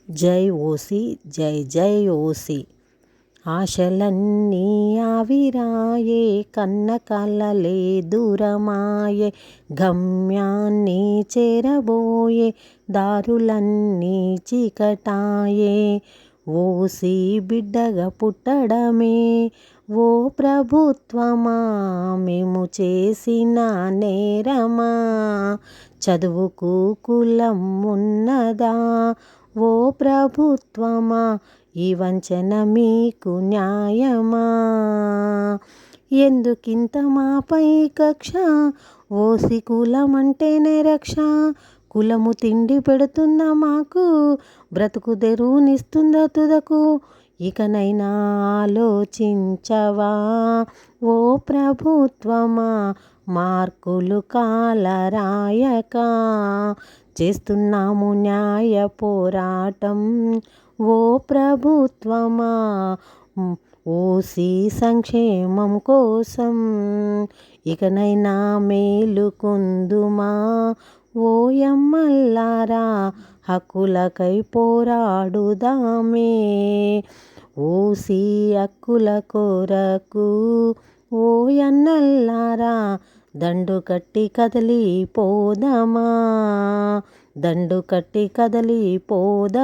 జై ఓసి జై జై ఓసి. ఆశలన్నీ ఆవిరాయే, కన్న కలలే దూరమాయే, గమ్యాన్ని చేరబోయే దారులన్నీ చీకటాయే. ఓసి బిడ్డగా పుట్టడమే ఓ ప్రభుత్వమా, మేము చేసిన నేరమా? చదువుకు కులం ఉన్నదా ఓ ప్రభుత్వమా? ఈ వంచన మీకు న్యాయమా? ఎందుకింత మాపై కక్ష? ఓసి కులమంటేనే రక్ష. కులము తిండి పెడుతుందా మాకు, బ్రతుకు తెరువునిస్తుందా తుదకు? ఇకనైనా ఆలోచించవా ఓ ప్రభుత్వమా? మార్కులు కాలరాయక చేస్తున్నాము న్యాయ పోరాటం ఓ ప్రభుత్వమా. ఓసి సంక్షేమం కోసం ఇకనైనా మేలుకొందుమా ఓ యమ్మల్లారా, హక్కులకై పోరాడుదామే. ఓసి హక్కుల కొరకు ఓ యన్నల్లారా, దండు కట్టి కదలిపోదామా, దండు కట్టి కదలిపోదామా.